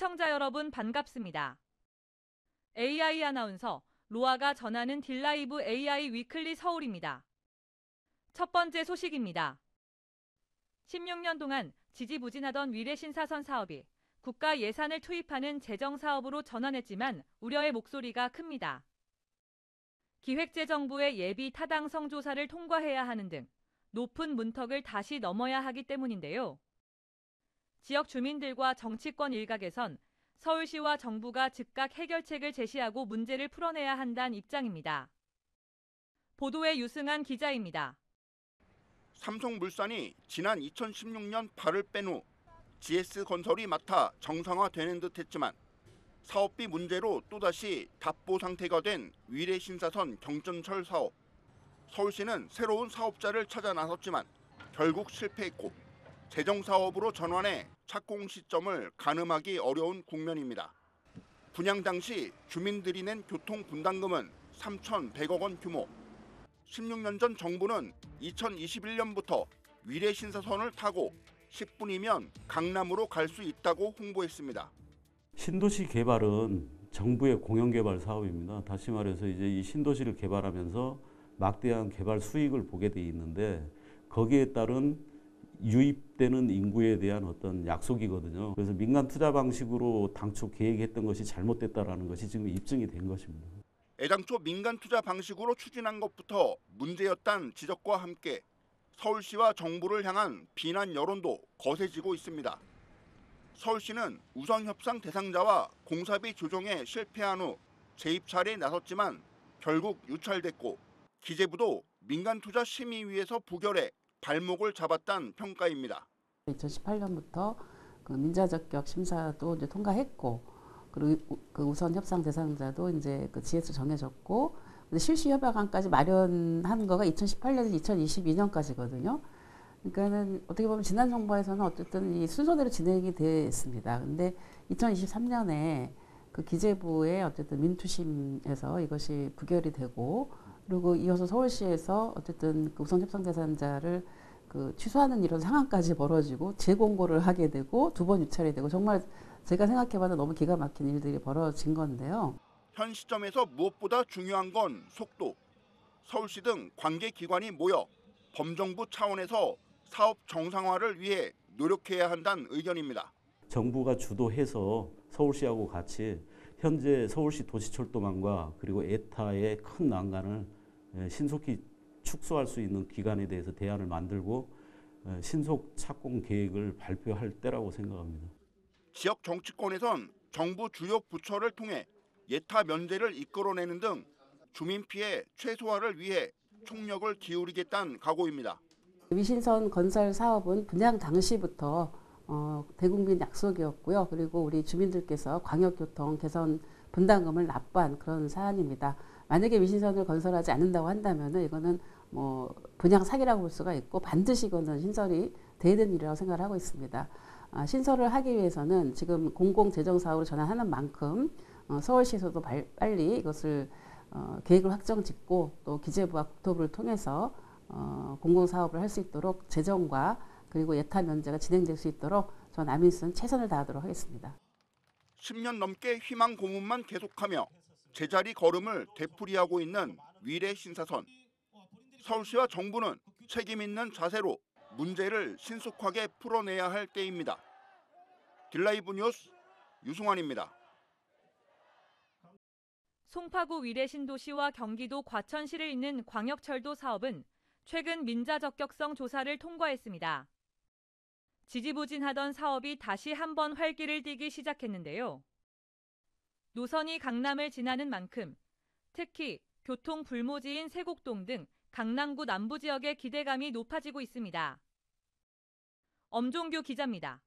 시청자 여러분 반갑습니다. AI 아나운서 로아가 전하는 딜라이브 AI 위클리 서울입니다. 첫 번째 소식입니다. 16년 동안 지지부진하던 위례신사선 사업이 국가 예산을 투입하는 재정사업으로 전환했지만 우려의 목소리가 큽니다. 기획재정부의 예비 타당성 조사를 통과해야 하는 등 높은 문턱을 다시 넘어야 하기 때문인데요. 지역 주민들과 정치권 일각에선 서울시와 정부가 즉각 해결책을 제시하고 문제를 풀어내야 한다는 입장입니다. 보도에 유승한 기자입니다. 삼성물산이 지난 2016년 발을 뺀 후 GS건설이 맡아 정상화되는 듯했지만 사업비 문제로 또다시 답보 상태가 된 위례신사선 경전철 사업. 서울시는 새로운 사업자를 찾아 나섰지만 결국 실패했고 재정사업으로 전환해 착공 시점을 가늠하기 어려운 국면입니다. 분양 당시 주민들이 낸 교통분담금은 3,100억 원 규모. 16년 전 정부는 2021년부터 위례신사선을 타고 10분이면 강남으로 갈 수 있다고 홍보했습니다. 신도시 개발은 정부의 공영개발 사업입니다. 다시 말해서 이제 이 신도시를 개발하면서 막대한 개발 수익을 보게 돼 있는데 거기에 따른 유입되는 인구에 대한 어떤 약속이거든요. 그래서 민간 투자 방식으로 당초 계획했던 것이 잘못됐다라는 것이 지금 입증이 된 것입니다. 애당초 민간 투자 방식으로 추진한 것부터 문제였다는 지적과 함께 서울시와 정부를 향한 비난 여론도 거세지고 있습니다. 서울시는 우선 협상 대상자와 공사비 조정에 실패한 후 재입찰에 나섰지만 결국 유찰됐고 기재부도 민간투자심의위에서 부결해 발목을 잡았다는 평가입니다. 2018년부터 그 민자적격 심사도 이제 통과했고, 그리고 그 우선 협상 대상자도 이제 그 GS 정해졌고, 실시 협약안까지 마련한 거가 2018년에서 2022년까지거든요. 그러니까는 어떻게 보면 지난 정부에서는 어쨌든 이 순서대로 진행이 됐습니다. 근데 2023년에 그 기재부의 어쨌든 민투심에서 이것이 부결이 되고, 그리고 이어서 서울시에서 어쨌든 그 우선 협상 대상자를 그 취소하는 이런 상황까지 벌어지고 재공고를 하게 되고 두 번 유찰이 되고 정말 제가 생각해봐도 너무 기가 막힌 일들이 벌어진 건데요. 현 시점에서 무엇보다 중요한 건 속도. 서울시 등 관계기관이 모여 범정부 차원에서 사업 정상화를 위해 노력해야 한다는 의견입니다. 정부가 주도해서 서울시하고 같이 현재 서울시 도시철도망과 그리고 에타의 큰 난간을 신속히 축소할 수 있는 기간에 대해서 대안을 만들고 신속 착공 계획을 발표할 때라고 생각합니다. 지역 정치권에선 정부 주요 부처를 통해 예타 면제를 이끌어내는 등 주민 피해 최소화를 위해 총력을 기울이겠다는 각오입니다. 위신선 건설 사업은 분양 당시부터 대국민 약속이었고요. 그리고 우리 주민들께서 광역교통 개선 분담금을 납부한 그런 사안입니다. 만약에 위신선을 건설하지 않는다고 한다면 이거는 뭐 분양 사기라고 볼 수가 있고 반드시 이거는 신설이 돼야 되는 일이라고 생각을 하고 있습니다. 신설을 하기 위해서는 지금 공공재정사업으로 전환하는 만큼 서울시에서도 빨리 이것을 계획을 확정 짓고 또 기재부와 국토부를 통해서 공공사업을 할 수 있도록 재정과 그리고 예타 면제가 진행될 수 있도록 전 안민수는 최선을 다하도록 하겠습니다. 10년 넘게 희망 고문만 계속하며 제자리 걸음을 되풀이하고 있는 위례신사선. 서울시와 정부는 책임 있는 자세로 문제를 신속하게 풀어내야 할 때입니다. 딜라이브 뉴스 유승환입니다. 송파구 위례신도시와 경기도 과천시를 잇는 광역철도 사업은 최근 민자적격성 조사를 통과했습니다. 지지부진하던 사업이 다시 한번 활기를 띠기 시작했는데요. 노선이 강남을 지나는 만큼 특히 교통 불모지인 세곡동 등 강남구 남부 지역의 기대감이 높아지고 있습니다. 엄종규 기자입니다.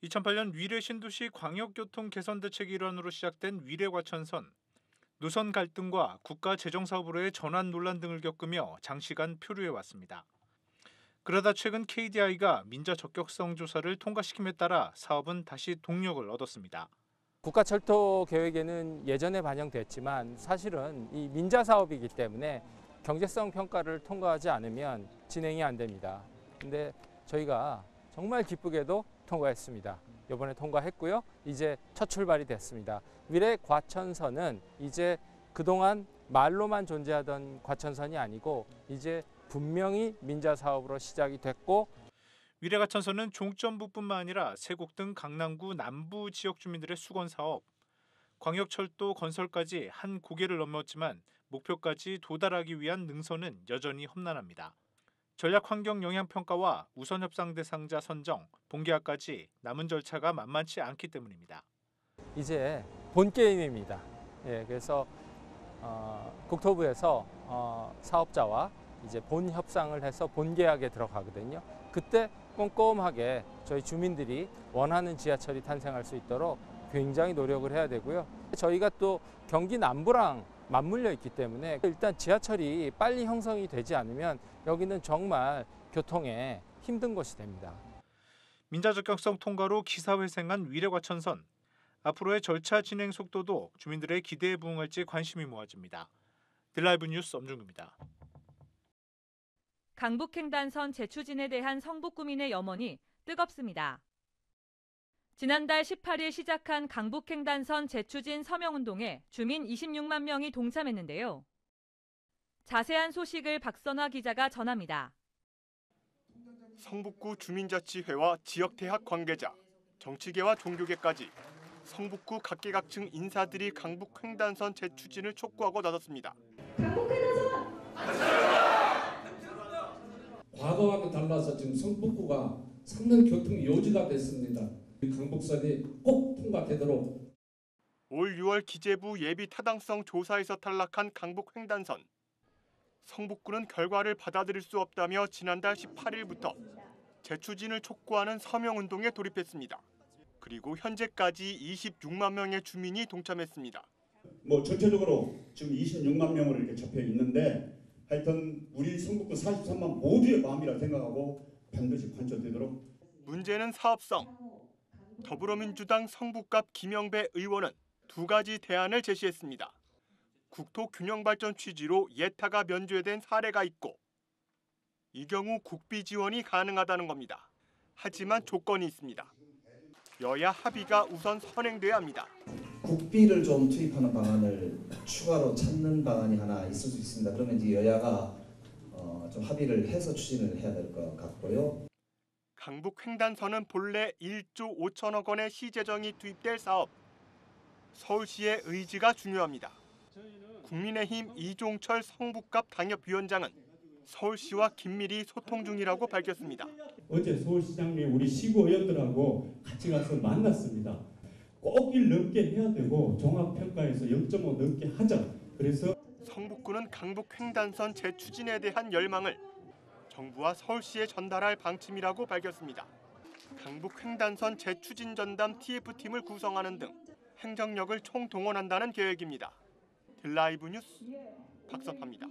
2008년 위례 신도시 광역교통 개선 대책 일환으로 시작된 위례과천선. 노선 갈등과 국가 재정 사업으로의 전환 논란 등을 겪으며 장시간 표류해 왔습니다. 그러다 최근 KDI가 민자 적격성 조사를 통과시킴에 따라 사업은 다시 동력을 얻었습니다. 국가철도 계획에는 예전에 반영됐지만 사실은 이 민자 사업이기 때문에 경제성 평가를 통과하지 않으면 진행이 안 됩니다. 근데 저희가 정말 기쁘게도 통과했습니다. 이번에 통과했고요. 이제 첫 출발이 됐습니다. 위례 과천선은 이제 그동안 말로만 존재하던 과천선이 아니고 이제 분명히 민자 사업으로 시작이 됐고, 위례 과천선은 종점부뿐만 아니라 세곡 등 강남구 남부 지역 주민들의 수건 사업, 광역철도 건설까지 한 고개를 넘었지만 목표까지 도달하기 위한 능선은 여전히 험난합니다. 전략환경영향평가와 우선협상 대상자 선정, 본계약까지 남은 절차가 만만치 않기 때문입니다. 이제 본 게임입니다. 그래서 국토부에서 사업자와 이제 본 협상을 해서 본 계약에 들어가거든요. 그때 꼼꼼하게 저희 주민들이 원하는 지하철이 탄생할 수 있도록 굉장히 노력을 해야 되고요. 저희가 또 경기 남부랑 맞물려 있기 때문에 일단 지하철이 빨리 형성이 되지 않으면 여기는 정말 교통에 힘든 곳이 됩니다. 민자 적격성 통과로 기사회생한 위례 과천선. 앞으로의 절차 진행 속도도 주민들의 기대에 부응할지 관심이 모아집니다. 딜라이브 뉴스 엄중규입니다. 강북횡단선 재추진에 대한 성북구민의 염원이 뜨겁습니다. 지난달 18일 시작한 강북횡단선 재추진 서명운동에 주민 26만 명이 동참했는데요. 자세한 소식을 박선화 기자가 전합니다. 성북구 주민자치회와 지역대학 관계자, 정치계와 종교계까지 성북구 각계각층 인사들이 강북횡단선 재추진을 촉구하고 나섰습니다. 과거와는 달라서 지금 성북구가 상당 교통 요지가 됐습니다. 강북선이 꼭 통과되도록. 올 6월 기재부 예비 타당성 조사에서 탈락한 강북횡단선. 성북구는 결과를 받아들일 수 없다며 지난달 18일부터 재추진을 촉구하는 서명운동에 돌입했습니다. 그리고 현재까지 26만 명의 주민이 동참했습니다. 전체적으로 지금 26만 명으로 이렇게 접해 있는데 하여튼 우리 성북구 43만 모두의 마음이라 생각하고 반드시 관철되도록. 문제는 사업성. 더불어민주당 성북갑 김영배 의원은 두 가지 대안을 제시했습니다. 국토균형발전 취지로 예타가 면제된 사례가 있고 이 경우 국비 지원이 가능하다는 겁니다. 하지만 조건이 있습니다. 여야 합의가 우선 선행돼야 합니다. 국비를 좀 투입하는 방안을 추가로 찾는 방안이 하나 있을 수 있습니다. 그러면 이제 여야가 좀 합의를 해서 추진을 해야 될 것 같고요. 강북횡단선은 본래 1조 5천억 원의 시재정이 투입될 사업. 서울시의 의지가 중요합니다. 국민의힘 이종철 성북갑 당협위원장은 서울시와 긴밀히 소통 중이라고 밝혔습니다. 어제 서울시장님이 우리 시구 의원들하고 같이 가서 만났습니다. 꼭 1 넘게 해야 되고 종합평가에서 0.5 넘게 하자. 그래서 성북구는 강북횡단선 재추진에 대한 열망을 정부와 서울시에 전달할 방침이라고 밝혔습니다. 강북횡단선 재추진 전담 TF팀을 구성하는 등 행정력을 총동원한다는 계획입니다. 딜라이브 뉴스 박선파입니다.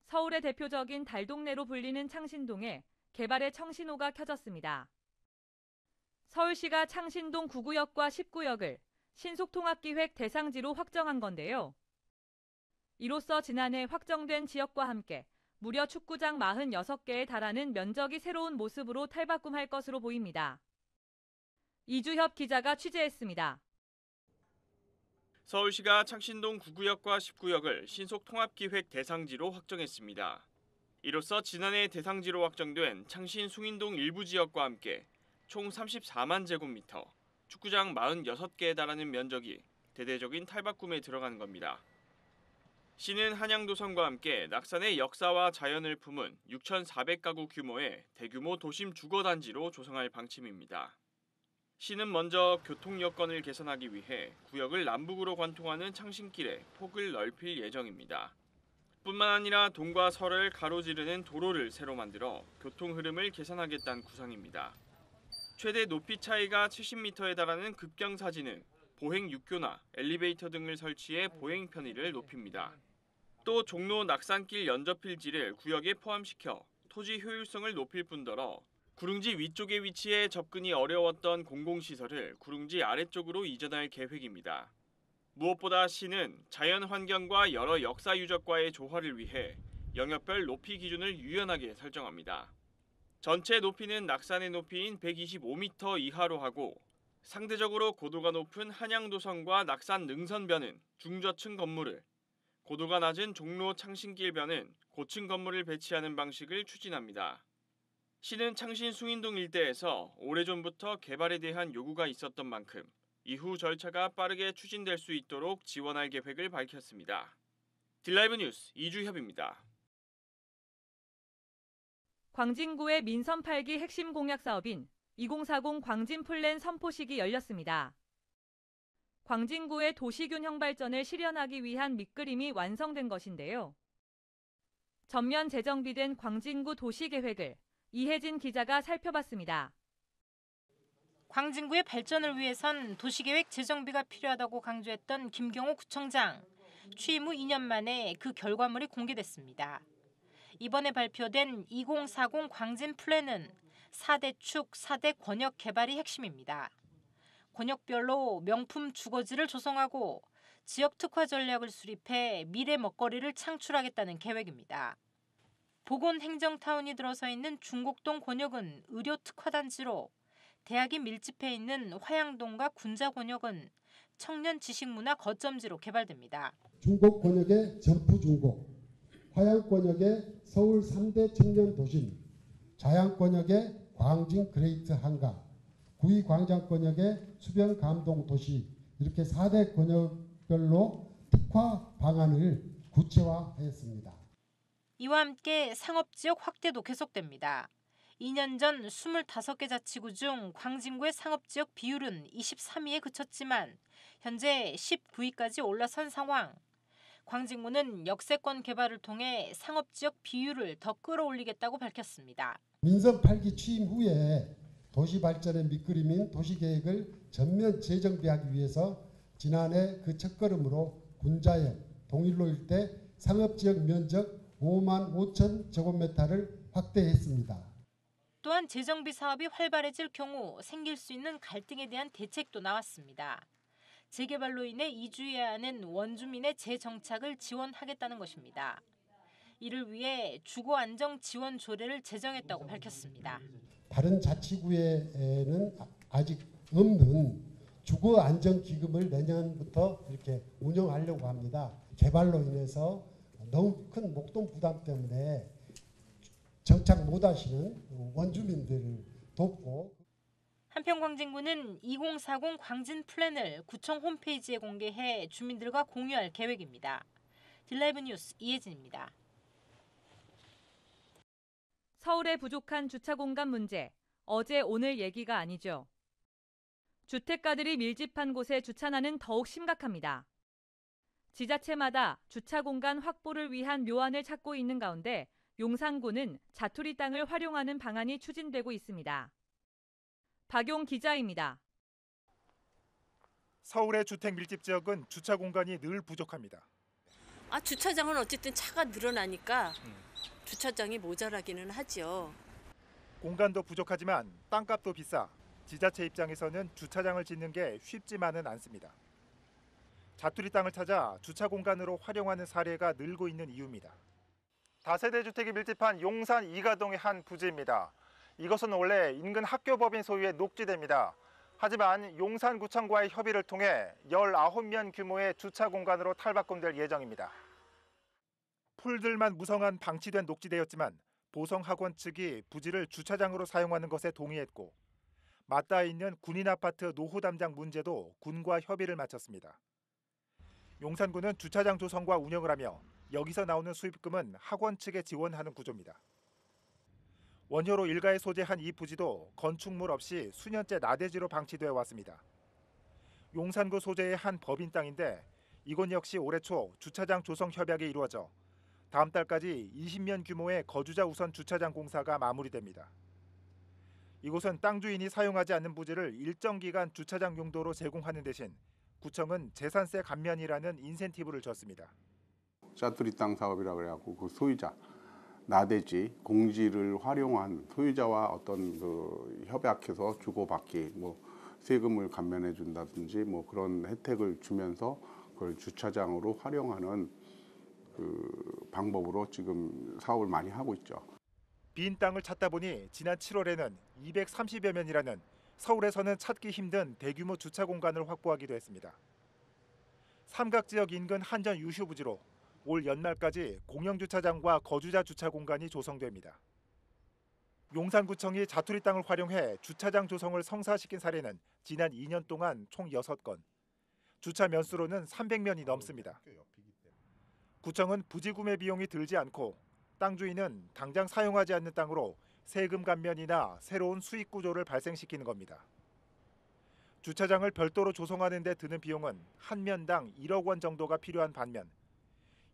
서울의 대표적인 달동네로 불리는 창신동에 개발의 청신호가 켜졌습니다. 서울시가 창신동 9구역과 10구역을 신속통합기획 대상지로 확정한 건데요. 이로써 지난해 확정된 지역과 함께 무려 축구장 46개에 달하는 면적이 새로운 모습으로 탈바꿈할 것으로 보입니다. 이주협 기자가 취재했습니다. 서울시가 창신동 9구역과 10구역을 신속통합기획 대상지로 확정했습니다. 이로써 지난해 대상지로 확정된 창신 숭인동 일부 지역과 함께 총 34만 제곱미터, 축구장 46개에 달하는 면적이 대대적인 탈바꿈에 들어간 겁니다. 시는 한양도성과 함께 낙산의 역사와 자연을 품은 6,400가구 규모의 대규모 도심 주거단지로 조성할 방침입니다. 시는 먼저 교통 여건을 개선하기 위해 구역을 남북으로 관통하는 창신길에 폭을 넓힐 예정입니다. 뿐만 아니라 동과 설을 가로지르는 도로를 새로 만들어 교통 흐름을 개선하겠다는 구상입니다. 최대 높이 차이가 70m에 달하는 급경사지는 보행 육교나 엘리베이터 등을 설치해 보행 편의를 높입니다. 또 종로 낙산길 연접필지를 구역에 포함시켜 토지 효율성을 높일 뿐더러 구릉지 위쪽에 위치해 접근이 어려웠던 공공시설을 구릉지 아래쪽으로 이전할 계획입니다. 무엇보다 시는 자연환경과 여러 역사 유적과의 조화를 위해 영역별 높이 기준을 유연하게 설정합니다. 전체 높이는 낙산의 높이인 125m 이하로 하고 상대적으로 고도가 높은 한양도성과 낙산 능선변은 중저층 건물을, 고도가 낮은 종로 창신길변은 고층 건물을 배치하는 방식을 추진합니다. 시는 창신 숭인동 일대에서 오래전부터 개발에 대한 요구가 있었던 만큼 이후 절차가 빠르게 추진될 수 있도록 지원할 계획을 밝혔습니다. 딜라이브 뉴스 이주협입니다. 광진구의 민선 8기 핵심 공약 사업인 2040 광진플랜 선포식이 열렸습니다. 광진구의 도시균형 발전을 실현하기 위한 밑그림이 완성된 것인데요. 전면 재정비된 광진구 도시계획을 이혜진 기자가 살펴봤습니다. 광진구의 발전을 위해선 도시계획 재정비가 필요하다고 강조했던 김경호 구청장. 취임 후 2년 만에 그 결과물이 공개됐습니다. 이번에 발표된 2040 광진 플랜은 4대 축, 4대 권역 개발이 핵심입니다. 권역별로 명품 주거지를 조성하고 지역 특화 전략을 수립해 미래 먹거리를 창출하겠다는 계획입니다. 보건행정타운이 들어서 있는 중곡동 권역은 의료 특화단지로, 대학이 밀집해 있는 화양동과 군자 권역은 청년 지식문화 거점지로 개발됩니다. 중곡 권역의 전푸중곡, 화양 권역의 서울 3대 청년 도심, 자양 권역의 광진 그레이트 한가, 구이 광장 권역의 수변 감동 도시, 이렇게 4대 권역별로 특화 방안을 구체화하였습니다. 이와 함께 상업지역 확대도 계속됩니다. 2년 전 25개 자치구 중 광진구의 상업지역 비율은 23위에 그쳤지만 현재 19위까지 올라선 상황. 광진구는 역세권 개발을 통해 상업지역 비율을 더 끌어올리겠다고 밝혔습니다. 민선 8기 취임 후에 도시발전의 밑그림인 도시계획을 전면 재정비하기 위해서 지난해 그 첫걸음으로 군자역, 동일로 일대 상업지역 면적 5만 5천 제곱미터를 확대했습니다. 또한 재정비 사업이 활발해질 경우 생길 수 있는 갈등에 대한 대책도 나왔습니다. 재개발로 인해 이주해야 하는 원주민의 재정착을 지원하겠다는 것입니다. 이를 위해 주거 안정 지원 조례를 제정했다고 밝혔습니다. 다른 자치구에는 아직 없는 주거 안정 기금을 내년부터 이렇게 운영하려고 합니다. 개발로 인해서 너무 큰 목돈 부담 때문에 정착 못하시는 원주민들을 돕고. 한편 광진구는 2040 광진 플랜을 구청 홈페이지에 공개해 주민들과 공유할 계획입니다. 딜라이브 뉴스 이혜진입니다. 서울의 부족한 주차 공간 문제, 어제 오늘 얘기가 아니죠. 주택가들이 밀집한 곳의 주차난은 더욱 심각합니다. 지자체마다 주차 공간 확보를 위한 묘안을 찾고 있는 가운데 용산구는 자투리 땅을 활용하는 방안이 추진되고 있습니다. 박용 기자입니다. 서울의 주택 밀집 지역은 주차 공간이 늘 부족합니다. 주차장은 어쨌든 차가 늘어나니까 주차장이 모자라기는 하죠. 공간도 부족하지만 땅값도 비싸 지자체 입장에서는 주차장을 짓는 게 쉽지만은 않습니다. 자투리 땅을 찾아 주차 공간으로 활용하는 사례가 늘고 있는 이유입니다. 다세대 주택이 밀집한 용산 이가동의 한 부지입니다. 이것은 원래 인근 학교법인 소유의 녹지대입니다. 하지만 용산구청과의 협의를 통해 19면 규모의 주차 공간으로 탈바꿈될 예정입니다. 풀들만 무성한 방치된 녹지대였지만 보성학원 측이 부지를 주차장으로 사용하는 것에 동의했고 맞닿아 있는 군인아파트 노후 담장 문제도 군과 협의를 마쳤습니다. 용산구는 주차장 조성과 운영을 하며 여기서 나오는 수입금은 학원 측에 지원하는 구조입니다. 원효로 일가에 소재한 이 부지도 건축물 없이 수년째 나대지로 방치되어 왔습니다. 용산구 소재의 한 법인 땅인데 이곳 역시 올해 초 주차장 조성 협약이 이루어져 다음 달까지 20면 규모의 거주자 우선 주차장 공사가 마무리됩니다. 이곳은 땅 주인이 사용하지 않는 부지를 일정 기간 주차장 용도로 제공하는 대신 구청은 재산세 감면이라는 인센티브를 줬습니다. 자투리 땅 사업이라고 그래갖고 그 소유자 나대지 공지를 활용한 소유자와 어떤 그 협약해서 주고받기 뭐 세금을 감면해 준다든지 뭐 그런 혜택을 주면서 그걸 주차장으로 활용하는 그 방법으로 지금 사업을 많이 하고 있죠. 빈 땅을 찾다 보니 지난 7월에는 230여 면이라는 서울에서는 찾기 힘든 대규모 주차 공간을 확보하기도 했습니다. 삼각지역 인근 한전 유휴부지로 올 연말까지 공영주차장과 거주자 주차 공간이 조성됩니다. 용산구청이 자투리 땅을 활용해 주차장 조성을 성사시킨 사례는 지난 2년 동안 총 6건, 주차 면수로는 300면이 넘습니다. 구청은 부지 구매 비용이 들지 않고 땅 주인은 당장 사용하지 않는 땅으로 세금 감면이나 새로운 수익 구조를 발생시키는 겁니다. 주차장을 별도로 조성하는 데 드는 비용은 한 면당 1억 원 정도가 필요한 반면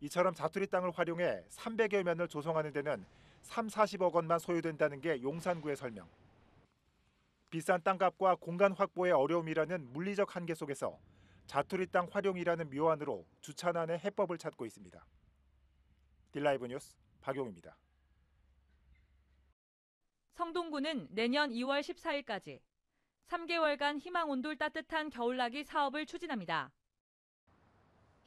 이처럼 자투리 땅을 활용해 300여 면을 조성하는 데는 40억 원만 소요된다는 게 용산구의 설명. 비싼 땅값과 공간 확보의 어려움이라는 물리적 한계 속에서 자투리 땅 활용이라는 묘안으로 주차난의 해법을 찾고 있습니다. 딜라이브 뉴스 박용입니다. 성동구는 내년 2월 14일까지 3개월간 희망온돌 따뜻한 겨울나기 사업을 추진합니다.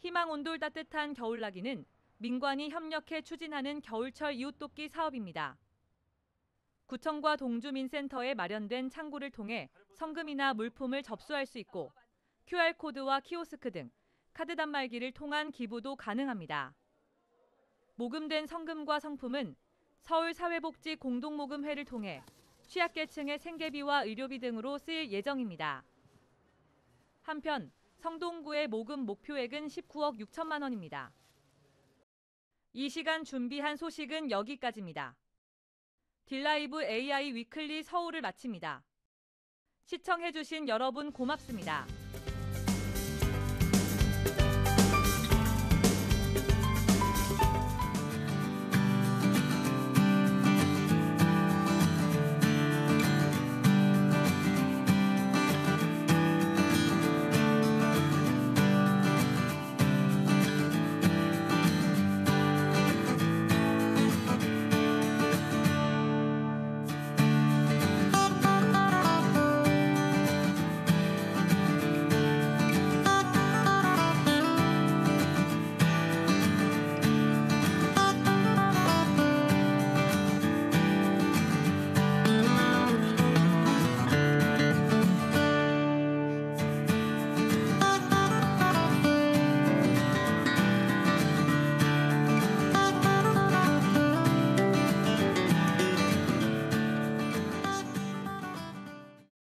희망온돌 따뜻한 겨울나기는 민관이 협력해 추진하는 겨울철 이웃돕기 사업입니다. 구청과 동주민센터에 마련된 창구를 통해 성금이나 물품을 접수할 수 있고 QR코드와 키오스크 등 카드 단말기를 통한 기부도 가능합니다. 모금된 성금과 성품은 서울사회복지 공동모금회를 통해 취약계층의 생계비와 의료비 등으로 쓰일 예정입니다. 한편 성동구의 모금 목표액은 19억 6천만 원입니다. 이 시간 준비한 소식은 여기까지입니다. 딜라이브 AI 위클리 서울을 마칩니다. 시청해주신 여러분 고맙습니다.